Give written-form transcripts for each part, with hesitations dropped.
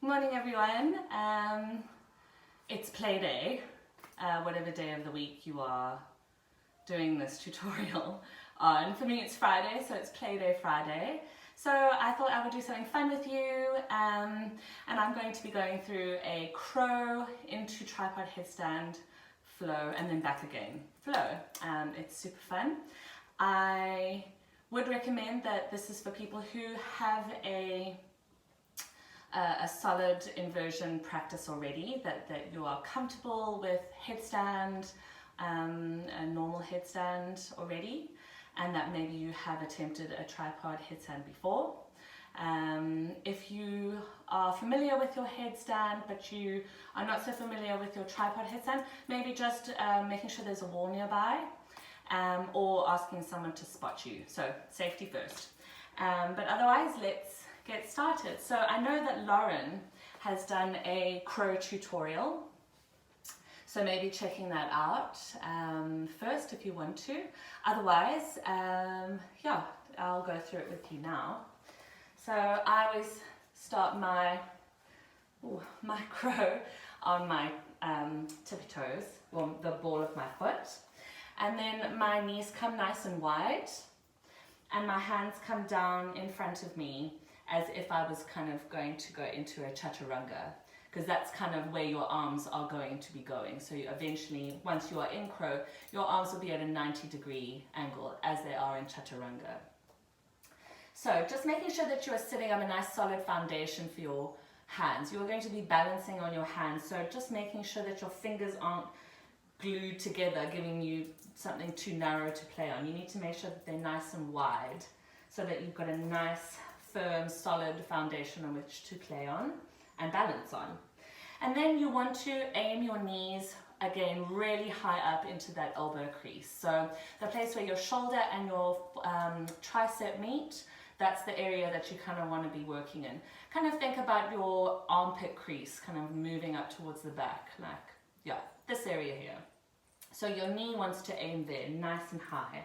Morning everyone. It's play day, whatever day of the week you are doing this tutorial on. For me it's Friday, so it's play day Friday. So I thought I would do something fun with you, and I'm going to be going through a crow into tripod headstand, flow, and then back again, flow. It's super fun. I would recommend that this is for people who have a solid inversion practice already, that you are comfortable with headstand, a normal headstand already, and that maybe you have attempted a tripod headstand before. If you are familiar with your headstand but you are not so familiar with your tripod headstand, maybe just making sure there's a wall nearby, or asking someone to spot you. So safety first. But otherwise, let's get started. So I know that Lauren has done a crow tutorial, so maybe checking that out first if you want to. Otherwise, yeah, I'll go through it with you now. So I always start my crow on my tippy toes, well, the ball of my foot, and then my knees come nice and wide and my hands come down in front of me as if I was kind of going to go into a chaturanga, because that's kind of where your arms are going to be going. So you eventually, once you are in crow, your arms will be at a 90-degree angle as they are in chaturanga. So just making sure that you are sitting on a nice solid foundation for your hands. You are going to be balancing on your hands, so just making sure that your fingers aren't glued together, giving you something too narrow to play on. You need to make sure that they're nice and wide so that you've got a nice, firm, solid foundation on which to play on and balance on. And then you want to aim your knees again really high up into that elbow crease. So the place where your shoulder and your tricep meet, that's the area that you kind of want to be working in. Kind of think about your armpit crease kind of moving up towards the back, like, yeah, this area here. So your knee wants to aim there, nice and high.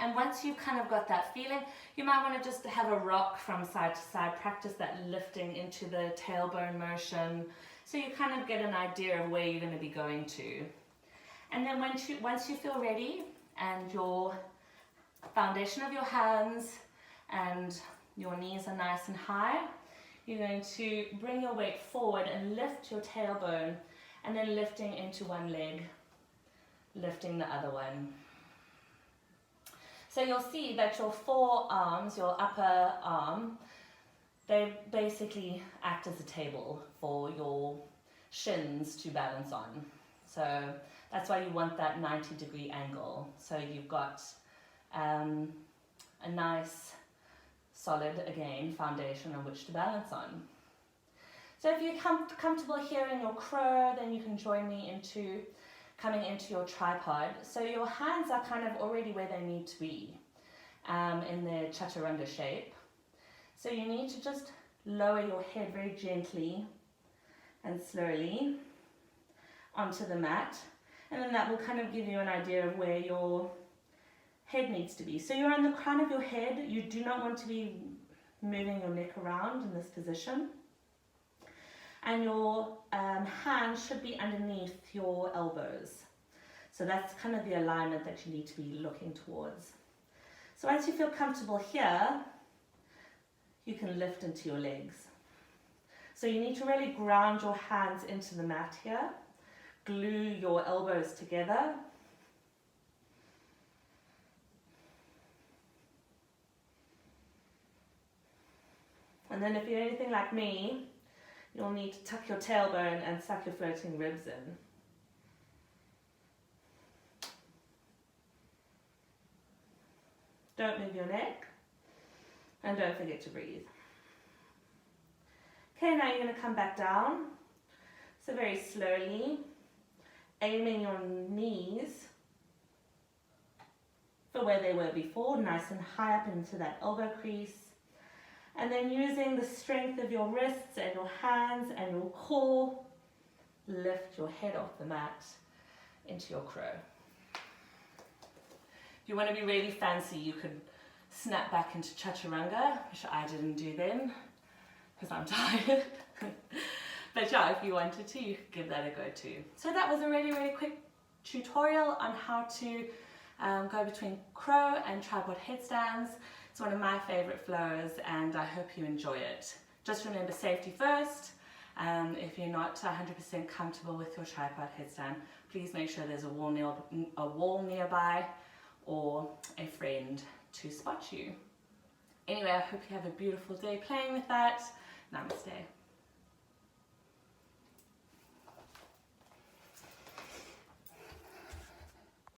And once you've kind of got that feeling, you might want to just have a rock from side to side, practice that lifting into the tailbone motion, so you kind of get an idea of where you're going to be going to. And then once you feel ready and your foundation of your hands and your knees are nice and high, you're going to bring your weight forward and lift your tailbone, and then lifting into one leg, lifting the other one. So you'll see that your forearms, your upper arm, they basically act as a table for your shins to balance on. So that's why you want that 90-degree angle. So you've got a nice, solid, again, foundation on which to balance on. So if you're comfortable here in your crow, then you can join me into coming into your tripod. So your hands are kind of already where they need to be in their chaturanga shape. So you need to just lower your head very gently and slowly onto the mat, and then that will kind of give you an idea of where your head needs to be. So you're on the crown of your head. You do not want to be moving your neck around in this position. And your hands should be underneath your elbows. So that's kind of the alignment that you need to be looking towards. So once you feel comfortable here, you can lift into your legs. So you need to really ground your hands into the mat here. Glue your elbows together. And then if you're anything like me, you'll need to tuck your tailbone and suck your floating ribs in. Don't move your neck, and don't forget to breathe. Okay, now you're going to come back down. So very slowly, aiming your knees for where they were before, nice and high up into that elbow crease. And then using the strength of your wrists and your hands and your core, lift your head off the mat into your crow. If you want to be really fancy, you could snap back into chaturanga, which I didn't do then. because I'm tired. But yeah, if you wanted to, you could give that a go too. So that was a really, really quick tutorial on how to go between crow and tripod headstands. It's one of my favorite flows and I hope you enjoy it. Just remember safety first. If you're not 100% comfortable with your tripod headstand, please make sure there's a wall nearby or a friend to spot you. Anyway, I hope you have a beautiful day playing with that. Namaste.